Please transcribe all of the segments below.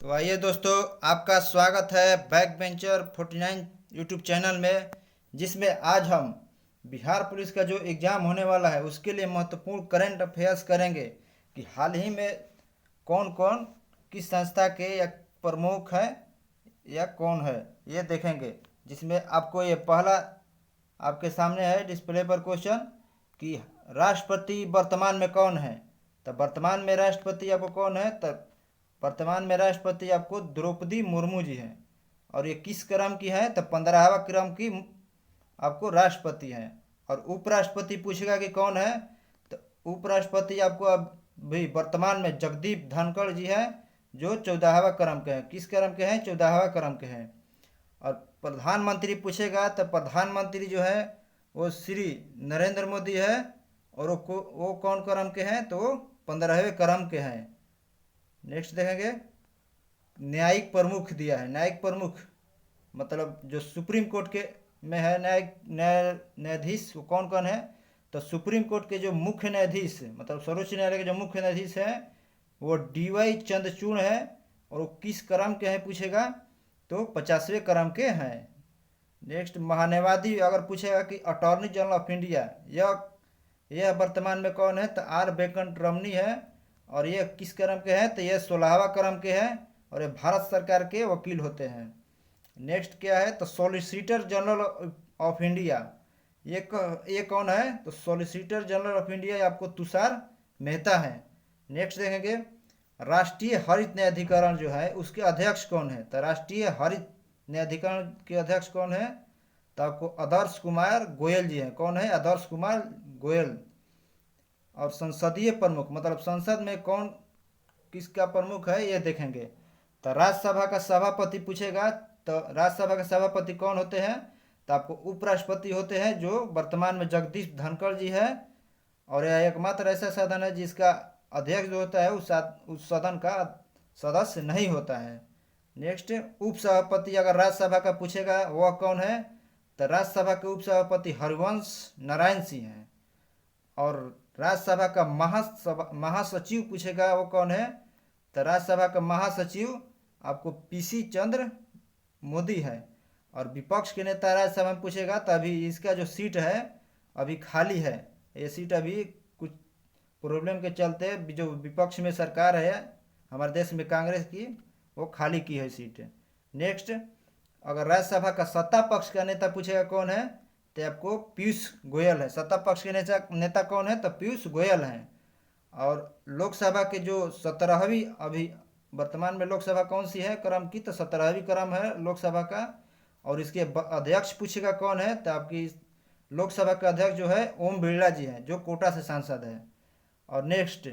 तो आइए दोस्तों, आपका स्वागत है बैक बेंचर 49 यूट्यूब चैनल में, जिसमें आज हम बिहार पुलिस का जो एग्ज़ाम होने वाला है उसके लिए महत्वपूर्ण करंट अफेयर्स करेंगे कि हाल ही में कौन कौन किस संस्था के या प्रमुख है या कौन है, ये देखेंगे। जिसमें आपको ये पहला आपके सामने है डिस्प्ले पर क्वेश्चन कि राष्ट्रपति वर्तमान में कौन है। तो वर्तमान में राष्ट्रपति आपको कौन है? तो वर्तमान में राष्ट्रपति आपको द्रौपदी मुर्मू जी हैं। और ये किस क्रम की है? तो 15वां क्रम की आपको राष्ट्रपति हैं। और उपराष्ट्रपति पूछेगा कि कौन है, तो उपराष्ट्रपति आपको अभी वर्तमान में जगदीप धनखड़ जी हैं, जो 14वां क्रम के हैं। किस क्रम के हैं? 14वां क्रम के हैं। और प्रधानमंत्री पूछेगा तो प्रधानमंत्री जो है वो श्री नरेंद्र मोदी है। और वो कौन क्रम के हैं? तो वो 15वें क्रम के हैं। नेक्स्ट देखेंगे, न्यायिक प्रमुख दिया है। न्यायिक प्रमुख मतलब जो सुप्रीम कोर्ट के में है न्यायाधीश, वो कौन कौन है? तो सुप्रीम कोर्ट के जो मुख्य न्यायाधीश मतलब सर्वोच्च न्यायालय के जो मुख्य न्यायाधीश हैं वो डीवाई चंद्रचूड़ है। और वो किस क्रम के हैं पूछेगा, तो 50वें क्रम के हैं। नेक्स्ट, महान्यायवादी अगर पूछेगा कि अटॉर्नी जनरल ऑफ इंडिया यह वर्तमान में कौन है? तो आर वेंकट रमनी है। और ये किस क्रम के हैं? तो ये 16वां क्रम के हैं। और ये भारत सरकार के वकील होते हैं। नेक्स्ट क्या है? तो सॉलिसिटर जनरल ऑफ इंडिया, ये कौन है? तो सॉलिसिटर जनरल ऑफ इंडिया आपको तुषार मेहता है। नेक्स्ट देखेंगे, राष्ट्रीय हरित न्यायाधिकरण जो है उसके अध्यक्ष कौन है? तो राष्ट्रीय हरित न्यायाधिकरण के अध्यक्ष कौन है? तो आपको आदर्श कुमार गोयल जी हैं। कौन है? आदर्श कुमार गोयल। और संसदीय प्रमुख मतलब संसद में कौन किसका प्रमुख है, ये देखेंगे। तो राज्यसभा का सभापति पूछेगा तो राज्यसभा के सभापति कौन होते हैं? तो आपको उपराष्ट्रपति होते हैं, जो वर्तमान में जगदीप धनखड़ जी है। और यह एकमात्र ऐसा सदन है जिसका अध्यक्ष जो होता है उस सदन का सदस्य नहीं होता है। नेक्स्ट, उपसभापति अगर राज्यसभा का पूछेगा वह कौन है? तो राज्यसभा के उपसभापति हरिवंश नारायण सिंह हैं। और राज्यसभा का महासचिव पूछेगा वो कौन है? तो राज्यसभा का महासचिव आपको पीसी चंद्र मोदी है। और विपक्ष के नेता राज्यसभा में पूछेगा तो अभी इसका जो सीट है अभी खाली है। ये सीट अभी कुछ प्रॉब्लम के चलते जो विपक्ष में सरकार है हमारे देश में कांग्रेस की, वो खाली की है सीट। नेक्स्ट, अगर राज्यसभा का सत्ता पक्ष का नेता पूछेगा कौन है, तो आपको पीयूष गोयल है। सत्ता पक्ष के नेता कौन है? तो पीयूष गोयल हैं। और लोकसभा के जो 17वीं अभी वर्तमान में लोकसभा कौन सी है क्रम की? तो 17वीं क्रम है लोकसभा का। और इसके अध्यक्ष पूछेगा कौन है, तो आपकी लोकसभा का अध्यक्ष जो है ओम बिरला जी हैं, जो कोटा से सांसद है। और नेक्स्ट,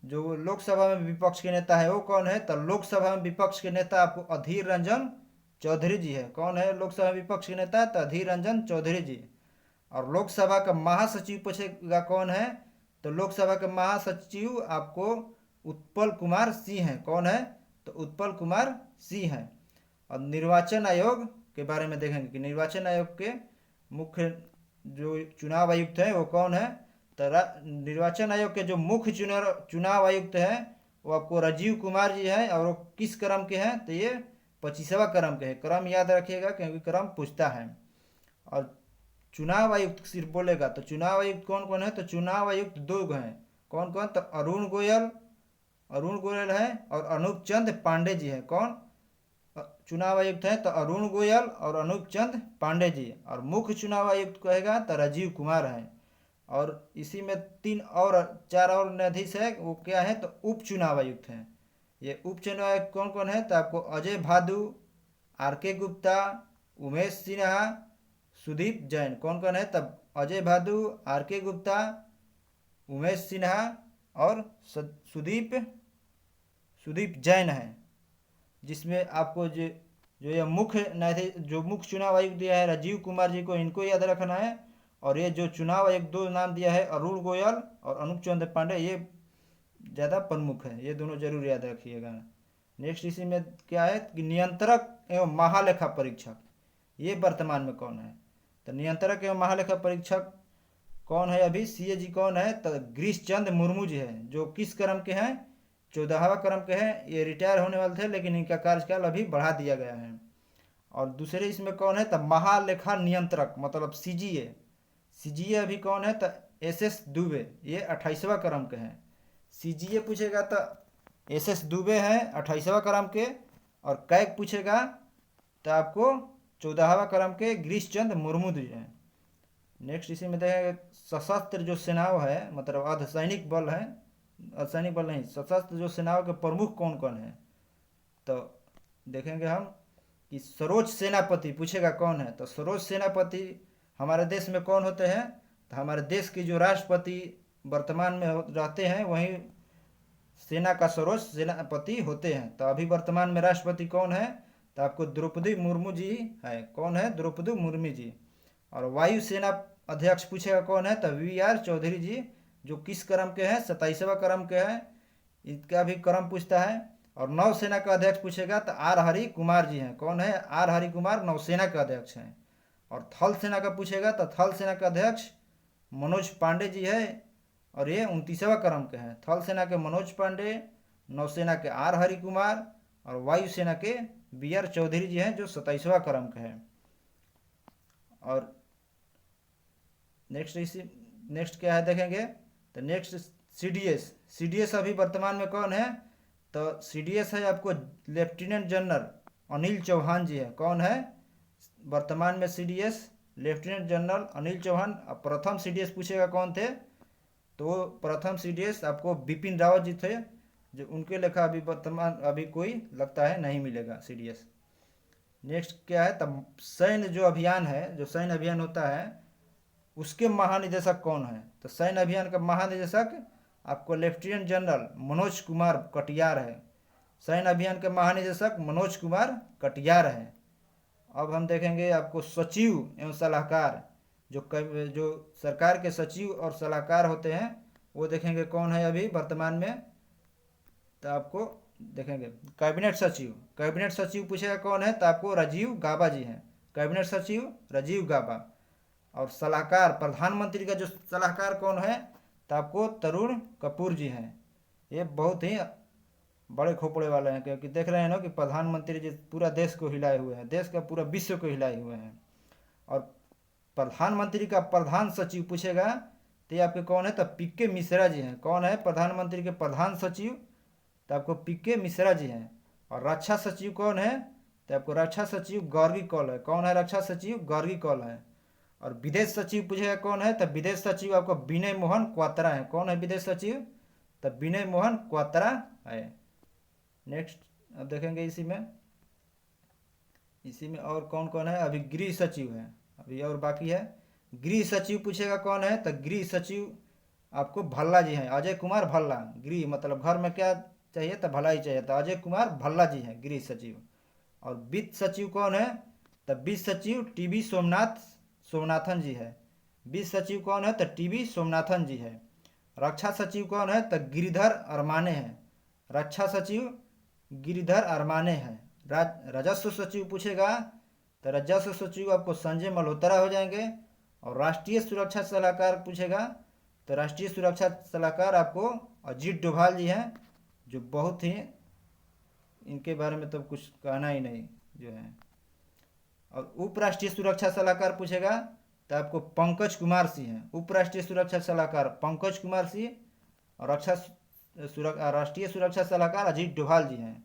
जो लोकसभा में विपक्ष के नेता है वो कौन है? तो लोकसभा में विपक्ष के नेता आपको अधीर रंजन चौधरी जी है। कौन है लोकसभा विपक्ष के नेता? तो अधीर रंजन चौधरी जी। और लोकसभा का महासचिव पूछेगा कौन है? तो लोकसभा के महासचिव आपको उत्पल कुमार सिंह हैं। कौन है? तो उत्पल कुमार सिंह हैं। और निर्वाचन आयोग के बारे में देखेंगे कि निर्वाचन आयोग के मुख्य जो चुनाव आयुक्त हैं वो कौन है? तो निर्वाचन आयोग के जो मुख्य चुनाव आयुक्त हैं वो आपको राजीव कुमार जी हैं। और वो किस क्रम के हैं? तो ये 25वां क्रम के हैं। क्रम याद रखिएगा क्योंकि क्रम पूछता है। और चुनाव आयुक्त सिर्फ बोलेगा तो चुनाव आयुक्त कौन कौन है? तो चुनाव आयुक्त दो हैं। कौन कौन? तो अरुण गोयल है और अनूप चंद पांडे जी हैं। कौन चुनाव आयुक्त हैं? तो अरुण गोयल और अनूप चंद पांडे जी। और मुख्य चुनाव आयुक्त कहेगा तो राजीव कुमार हैं। और इसी में चार और न्यायाधीश है, वो क्या है? तो उप चुनाव आयुक्त हैं। ये उप चुनाव आयुक्त कौन कौन है? तो आपको अजय भादु, आर के गुप्ता, उमेश सिन्हा, सुदीप जैन। कौन कौन है? तब अजय भादु, आर के गुप्ता, उमेश सिन्हा और सुदीप जैन है। जिसमें आपको जो ये मुख्य न्यायाधीश जो मुख्य चुनाव आयुक्त दिया है राजीव कुमार जी को, इनको याद रखना है। और ये जो चुनाव आयुक्त दो नाम दिया है अरुण गोयल और अनूप चंद्र पांडे, ये ज़्यादा प्रमुख है, ये दोनों जरूर याद रखिएगा। नेक्स्ट, इसी में क्या है कि नियंत्रक एवं महालेखा परीक्षक, ये वर्तमान में कौन है? तो नियंत्रक एवं महालेखा परीक्षक कौन है? अभी सीए जी कौन है? तो गिरीश चंद्र मुर्मू जी है, जो किस क्रम के हैं? 14वां क्रम के हैं, ये रिटायर होने वाले थे लेकिन इनका कार्यकाल अभी बढ़ा दिया गया है। और दूसरे इसमें कौन है, तो महालेखा नियंत्रक मतलब सीजीए। सीजीए अभी कौन है, तो एसएस दुबे, ये 28वां क्रम के हैं। सीजीए पूछेगा तो एसएस दुबे हैं 28वां क्रम के। और कैग पूछेगा तो आपको 14वां क्रम के गिरीश चंद्र मुर्मू जी हैं। नेक्स्ट इसी में देखेंगे सशस्त्र जो सेनाओं है मतलब अर्धसैनिक बल है, अर्धसैनिक बल नहीं, सशस्त्र जो सेनाओं के प्रमुख कौन कौन है। तो देखेंगे हम कि सरोज सेनापति पूछेगा कौन है, तो सरोज सेनापति हमारे देश में कौन होते हैं, तो हमारे देश के जो राष्ट्रपति वर्तमान में रहते हैं वहीं सेना का सरोज सेनापति होते हैं। तो अभी वर्तमान में राष्ट्रपति कौन है, तो आपको द्रौपदी मुर्मू जी है। कौन है, द्रौपदी मुर्मू जी। और वायुसेना अध्यक्ष पूछेगा कौन है, तो वी आर चौधरी जी, जो किस क्रम के हैं, 27वां क्रम के हैं, इसका भी क्रम पूछता है। और नौसेना का अध्यक्ष पूछेगा तो आर हरि कुमार जी हैं। कौन है, आर हरि कुमार नौसेना का अध्यक्ष हैं। और थल सेना का पूछेगा तो थल सेना का अध्यक्ष मनोज पांडे जी है, और ये 29वां क्रम के हैं। थल सेना के मनोज पांडे, नौसेना के आर हरि कुमार, और वायुसेना के वी आर चौधरी जी हैं जो 27वां क्रम के हैं। और नेक्स्ट क्या है देखेंगे, तो नेक्स्ट सीडीएस। सीडीएस अभी वर्तमान में कौन है, तो सीडीएस है आपको लेफ्टिनेंट जनरल अनिल चौहान जी है। कौन है वर्तमान में CDS, lieutenant general Anil Chauhan. अब प्रथम सीडीएस पूछेगा कौन थे, तो प्रथम सीडीएस आपको बिपिन रावत जी थे, जो उनके लेखा अभी वर्तमान अभी कोई लगता है नहीं मिलेगा सीडीएस। नेक्स्ट क्या है, तब सैन्य जो अभियान है, जो सैन्य अभियान होता है उसके महानिदेशक कौन है, तो सैन्य अभियान का महानिदेशक आपको लेफ्टिनेंट जनरल मनोज कुमार कटियार है। सैन्य अभियान के महानिदेशक मनोज कुमार कटियार है। अब हम देखेंगे आपको सचिव एवं सलाहकार, जो सरकार के सचिव और सलाहकार होते हैं वो देखेंगे कौन है अभी वर्तमान में, तो आपको देखेंगे कैबिनेट सचिव। कैबिनेट सचिव पूछेगा कौन है, तो आपको राजीव गाबा जी हैं। कैबिनेट सचिव राजीव गाबा। और सलाहकार प्रधानमंत्री का जो सलाहकार कौन है, तो आपको तरुण कपूर जी हैं। ये बहुत ही बड़े खोपड़े वाले हैं, क्योंकि देख रहे हैं ना कि प्रधानमंत्री जी पूरा देश को हिलाए हुए हैं, देश का पूरा विश्व को हिलाए हुए हैं। और प्रधानमंत्री का प्रधान सचिव पूछेगा तो ये आपके कौन है, तो पीके मिश्रा जी हैं। कौन है प्रधानमंत्री के प्रधान सचिव, तो आपको पीके मिश्रा जी हैं। और रक्षा सचिव कौन है, तो आपको रक्षा सचिव गॉर्गी कौल है। कौन है रक्षा सचिव, गॉर्गी कौल है। और विदेश सचिव पूछेगा कौन है, तो विदेश सचिव आपको विनय मोहन क्वात्रा है। कौन है विदेश सचिव, तो विनय मोहन क्वात्रा है। नेक्स्ट अब देखेंगे इसी में और कौन कौन है, अभी गृह सचिव है, अभी और बाकी है। गृह सचिव पूछेगा कौन है, तो गृह सचिव आपको भल्ला जी हैं, अजय कुमार भल्ला। गृह मतलब घर में क्या चाहिए, तो भला ही चाहिए, तो अजय कुमार भल्ला जी हैं गृह सचिव। और वित्त सचिव कौन है, तो वित्त सचिव टीबी सोमनाथन जी है। वित्त सचिव कौन है, तो टीबी सोमनाथन जी है। रक्षा सचिव कौन है, तो गिरिधर अरमाने हैं। रक्षा सचिव गिरिधर अरमाने हैं। राजस्व सचिव पूछेगा तो राजस्व सचिव आपको संजय मल्होत्रा हो जाएंगे। और राष्ट्रीय सुरक्षा सलाहकार पूछेगा तो राष्ट्रीय सुरक्षा सलाहकार आपको अजीत डोभाल जी हैं, जो बहुत ही इनके बारे में तो कुछ कहना ही नहीं जो है। और उप राष्ट्रीय सुरक्षा सलाहकार पूछेगा तो आपको पंकज कुमार सिंह हैं। उप राष्ट्रीय सुरक्षा सलाहकार पंकज कुमार सिंह, और राष्ट्रीय सुरक्षा सलाहकार अजीत डोभाल जी हैं।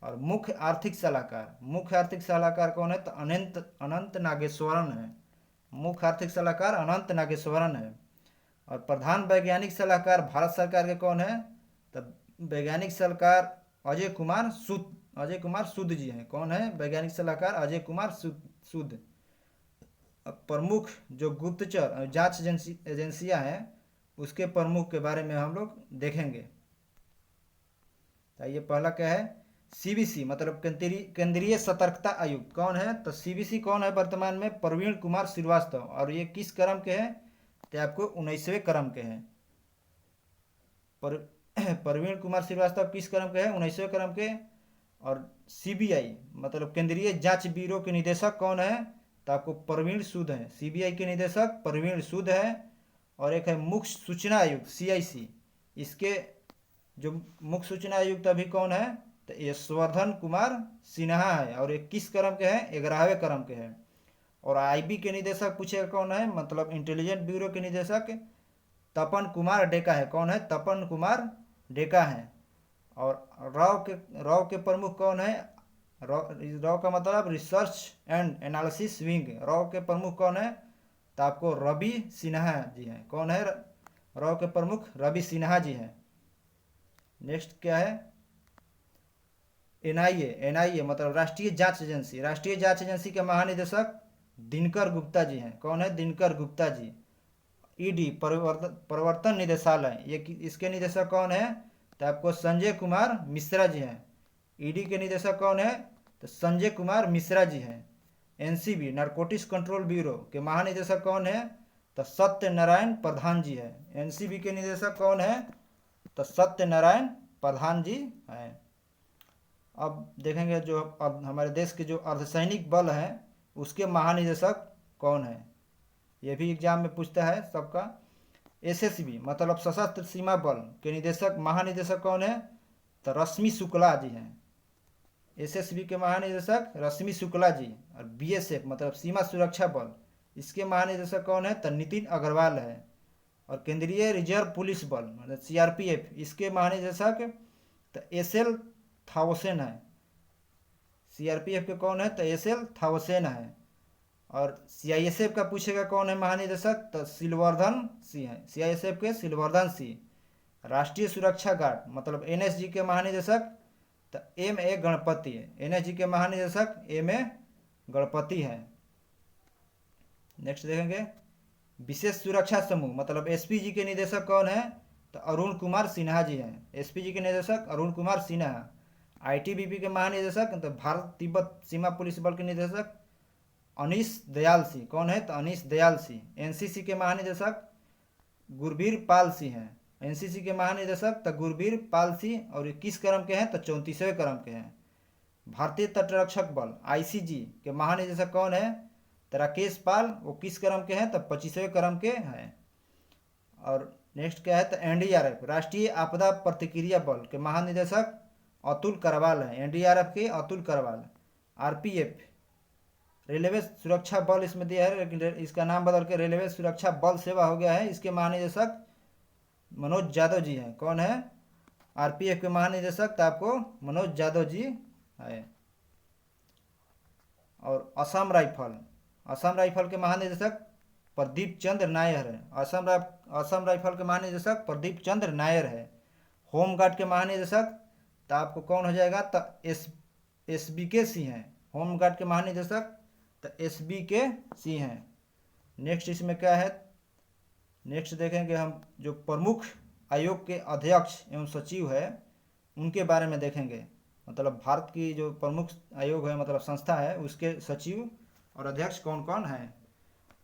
और मुख्य आर्थिक सलाहकार कौन है, तो अनंत नागेश्वरन है। मुख्य आर्थिक सलाहकार अनंत नागेश्वरन है। और प्रधान वैज्ञानिक सलाहकार भारत सरकार के कौन है, तो वैज्ञानिक सलाहकार अजय कुमार सूद जी हैं। कौन है वैज्ञानिक सलाहकार, अजय कुमार सूद। प्रमुख जो गुप्तचर जांच एजेंसियां हैं उसके प्रमुख के बारे में हम लोग देखेंगे। तो ये पहला क्या है, सीबीसी मतलब केंद्रीय सतर्कता आयुक्त कौन है, तो सीबीसी कौन है वर्तमान में, प्रवीण कुमार श्रीवास्तव। और ये किस क्रम के हैं, तो आपको 19वें क्रम के हैं। प्रवीण कुमार श्रीवास्तव किस क्रम के हैं, 19वें क्रम के। और सीबीआई मतलब केंद्रीय जांच ब्यूरो के निदेशक कौन है, तो आपको प्रवीण सूद हैं। सीबीआई के निदेशक प्रवीण सूद है। और एक है मुख्य सूचना आयुक्त CIC, इसके जो मुख्य सूचना आयुक्त अभी कौन है, तो यशवर्धन कुमार सिन्हा है, और ये किस क्रम के हैं, 11वें क्रम के हैं। और आईबी के निदेशक पूछेगा कौन है, मतलब इंटेलिजेंट ब्यूरो के निदेशक तपन कुमार डेका है। कौन है, तपन कुमार डेका है। और राव के प्रमुख कौन है, राव का मतलब research and analysis wing. Rao के प्रमुख कौन है, तो आपको रवि सिन्हा जी हैं। कौन है, राव के प्रमुख रवि सिन्हा जी हैं। नेक्स्ट क्या है, एनआईए। एनआईए मतलब राष्ट्रीय जांच एजेंसी। राष्ट्रीय जांच एजेंसी के महानिदेशक दिनकर गुप्ता जी हैं। कौन है, दिनकर गुप्ता जी। ईडी प्रवर्तन निदेशालय, ये इसके निदेशक कौन है, तो आपको संजय कुमार मिश्रा जी हैं। ईडी के निदेशक कौन है, तो संजय कुमार मिश्रा जी हैं। एनसीबी नारकोटिक्स कंट्रोल ब्यूरो के महानिदेशक कौन है, तो सत्यनारायण प्रधान जी है। एनसीबी के निदेशक कौन है, तो सत्यनारायण प्रधान जी हैं। अब देखेंगे जो अब हमारे देश के जो अर्धसैनिक बल हैं उसके महानिदेशक कौन है, ये भी एग्जाम में पूछता है सबका। एसएसबी मतलब सशस्त्र सीमा बल के निदेशक महानिदेशक कौन है, तो रश्मि शुक्ला जी हैं। एसएसबी के महानिदेशक रश्मि शुक्ला जी। और बीएसएफ मतलब सीमा सुरक्षा बल, इसके महानिदेशक कौन है, तो नितिन अग्रवाल है। और केंद्रीय रिजर्व पुलिस बल मतलब सीआरपीएफ, इसके महानिदेशक तो एसएल थाउसेन है। सीआरपीएफ के कौन है, तो एसएल थाउसेन है। और सीआईएसएफ का पूछेगा कौन है महानिदेशक, तो सिलवर्धन सिंह है। सीआईएसएफ के सिलवर्धन सिंह। राष्ट्रीय सुरक्षा गार्ड मतलब एनएसजी के महानिदेशक तो एम ए गणपति है। एनएसजी के महानिदेशक एम ए गणपति है। नेक्स्ट देखेंगे विशेष सुरक्षा समूह मतलब एसपीजी के निदेशक कौन है, तो अरुण कुमार सिन्हा जी हैं। एसपीजी के निदेशक अरुण कुमार सिन्हा। आईटीबीपी के महानिदेशक तो भारत तिब्बत सीमा पुलिस बल के निदेशक अनीश दयाल सिंह। कौन है, तो अनीश दयाल सिंह। एनसीसी के महानिदेशक गुरबीर पाल सिंह हैं। एनसीसी के महानिदेशक तो गुरबीर पाल सिंह, और किस क्रम के हैं, तो 34वें क्रम के हैं। भारतीय तटरक्षक बल आईसीजी के महानिदेशक कौन है, तो राकेश पाल, वो किस क्रम के हैं, तो 25वें क्रम के हैं। और नेक्स्ट क्या है, तो एनडीआरएफ राष्ट्रीय आपदा प्रतिक्रिया बल के महानिदेशक अतुल करवाल हैं। एनडीआरएफ के अतुल करवाल। आरपीएफ रेलवे सुरक्षा बल इसमें दिया है, लेकिन इसका नाम बदल के रेलवे सुरक्षा बल सेवा हो गया है। इसके महानिदेशक मनोज यादव जी हैं। कौन है, आरपीएफ के महानिदेशक तो आपको मनोज यादव जी है। और असम राइफल के महानिदेशक प्रदीप चंद्र नायर है। असम राइफल के महानिदेशक प्रदीप चंद्र नायर है। होमगार्ड के महानिदेशक तो आपको कौन हो जाएगा, तो एस बी के सिंह हैं। होमगार्ड के महानिदेशक तो एस बी के सिंह हैं। नेक्स्ट इसमें क्या है, नेक्स्ट देखेंगे हम जो प्रमुख आयोग के अध्यक्ष एवं सचिव है उनके बारे में देखेंगे। मतलब भारत की जो प्रमुख आयोग है मतलब संस्था है उसके सचिव और अध्यक्ष कौन कौन हैं।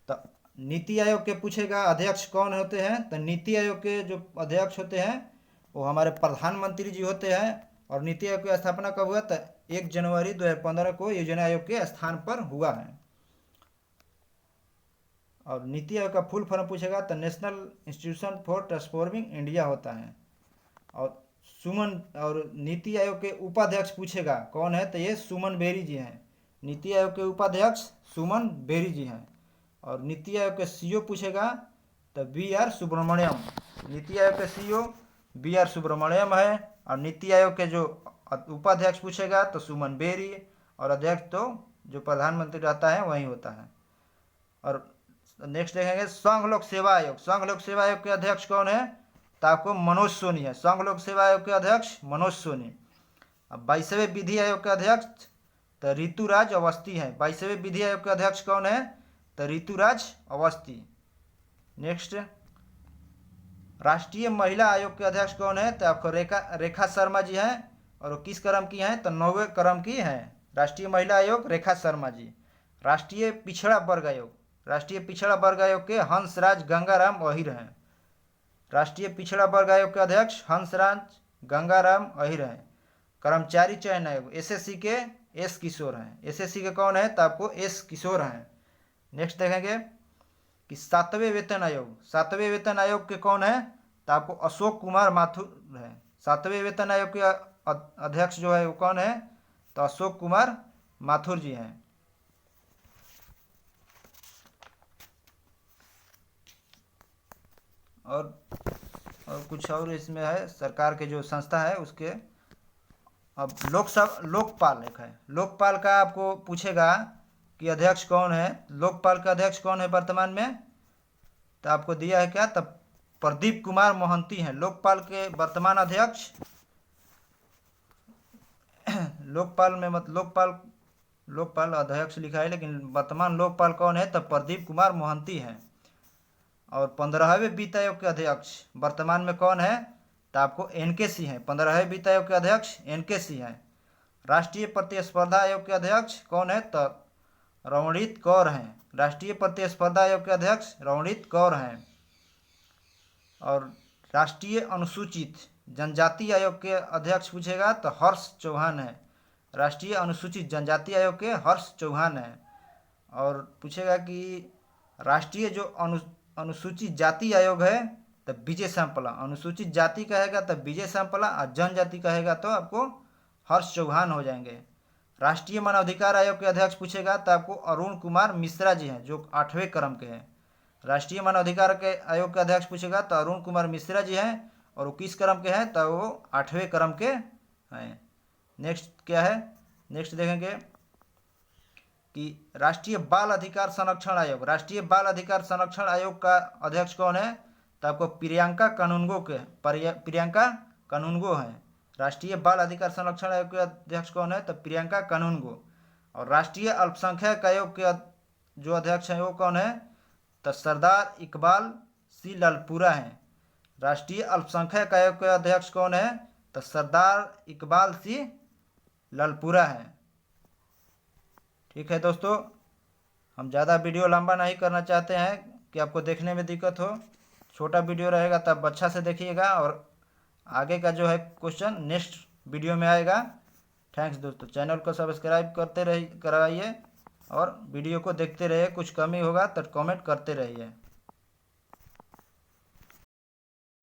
तो नीति आयोग के पूछेगा अध्यक्ष कौन होते हैं, तो नीति आयोग के जो अध्यक्ष होते हैं वो हमारे प्रधानमंत्री जी होते हैं। और नीति आयोग की स्थापना कब हुआ, तो 1 जनवरी 2015 को योजना आयोग के स्थान पर हुआ है। और नीति आयोग का फुल फॉर्म पूछेगा तो national institution for transforming India होता है। और नीति आयोग के उपाध्यक्ष पूछेगा कौन है, तो ये सुमन बेरी जी हैं। नीति आयोग के उपाध्यक्ष सुमन बेरी जी हैं। और नीति आयोग के सीईओ पूछेगा तो बी आर सुब्रमण्यम। नीति आयोग के सीईओ बी आर सुब्रमण्यम है। और नीति आयोग के जो उपाध्यक्ष पूछेगा तो सुमन बेरी, और अध्यक्ष तो जो प्रधानमंत्री रहता है वही होता है। और नेक्स्ट देखेंगे संघ लोक सेवा आयोग। संघ लोक सेवा आयोग के अध्यक्ष कौन है, तो आपको मनोज सोनी है। संघ लोक सेवा आयोग के अध्यक्ष मनोज सोनी। अब 22वें विधि आयोग के अध्यक्ष तो ऋतुराज अवस्थी है। 22वें विधि आयोग के अध्यक्ष कौन है, तो ऋतुराज अवस्थी। नेक्स्ट राष्ट्रीय महिला आयोग के अध्यक्ष कौन है, तो आपको रेखा शर्मा जी हैं। और वो किस क्रम की हैं, तो 9वें क्रम की हैं। राष्ट्रीय महिला आयोग रेखा शर्मा जी। राष्ट्रीय पिछड़ा वर्ग आयोग के हंसराज गंगाराम अहिर हैं। राष्ट्रीय पिछड़ा वर्ग आयोग के अध्यक्ष हंसराज गंगाराम अहिर हैं। कर्मचारी चयन आयोग एसएससी के एस किशोर हैं। एसएससी के कौन है, तो आपको एस किशोर हैं। नेक्स्ट देखेंगे कि 7वें वेतन आयोग के कौन है, तो आपको अशोक कुमार माथुर है। 7वें वेतन आयोग के अध्यक्ष जो है वो कौन है? तो अशोक कुमार माथुर जी हैं। और कुछ और इसमें है, सरकार के जो संस्था है उसके। अब लोकपाल एक है। लोकपाल का आपको पूछेगा कि अध्यक्ष कौन है, लोकपाल का अध्यक्ष कौन है वर्तमान में, तो आपको दिया है क्या? तब प्रदीप कुमार मोहंती हैं लोकपाल के वर्तमान अध्यक्ष। लोकपाल में लोकपाल अध्यक्ष लिखा है, लेकिन वर्तमान लोकपाल कौन है? तब प्रदीप कुमार मोहंती हैं। और 15वें वित्त आयोग के अध्यक्ष वर्तमान में कौन है? तो आपको एनके सिंह हैं। 15वें वित्त आयोग के अध्यक्ष एनके सिंह हैं। राष्ट्रीय प्रतिस्पर्धा आयोग के अध्यक्ष कौन है? तो रवनीत कौर हैं। राष्ट्रीय प्रतिस्पर्धा आयोग के अध्यक्ष रवनीत कौर हैं। और राष्ट्रीय अनुसूचित जनजाति आयोग के अध्यक्ष पूछेगा तो हर्ष चौहान है। राष्ट्रीय अनुसूचित जनजाति आयोग के हर्ष चौहान है। और पूछेगा कि राष्ट्रीय जो अनुसूचित जाति आयोग है तो विजय सांपला। अनुसूचित जाति कहेगा तो विजय सांपला, और जनजाति कहेगा तो आपको हर्ष चौहान हो जाएंगे। राष्ट्रीय मानवाधिकार आयोग के अध्यक्ष पूछेगा तो आपको अरुण कुमार मिश्रा जी हैं, जो 8वें क्रम के हैं। राष्ट्रीय मानवाधिकार के आयोग के अध्यक्ष पूछेगा तो अरुण कुमार मिश्रा जी हैं, और वो किस क्रम के हैं? तो वो 8वें क्रम के हैं। नेक्स्ट क्या है? नेक्स्ट देखेंगे कि राष्ट्रीय बाल अधिकार संरक्षण आयोग। राष्ट्रीय बाल अधिकार संरक्षण आयोग का अध्यक्ष कौन है? तो आपको प्रियंका कानूनगो हैं। राष्ट्रीय बाल अधिकार संरक्षण आयोग के अध्यक्ष कौन है? तो प्रियंका कानूनगो। और राष्ट्रीय अल्पसंख्यक आयोग के जो अध्यक्ष हैं वो कौन है? तो सरदार इकबाल सिंह ललपुरा हैं। राष्ट्रीय अल्पसंख्यक आयोग के अध्यक्ष कौन है? तो सरदार इकबाल सिंह ललपुरा हैं। ठीक है दोस्तों, हम ज़्यादा वीडियो लंबा नहीं करना चाहते हैं कि आपको देखने में दिक्कत हो। छोटा वीडियो रहेगा तब अच्छा से देखिएगा, और आगे का जो है क्वेश्चन नेक्स्ट वीडियो में आएगा। थैंक्स दोस्तों। चैनल को सब्सक्राइब करते रहिए, करवाइए, और वीडियो को देखते रहिए। कुछ कमी होगा तो कमेंट करते रहिए।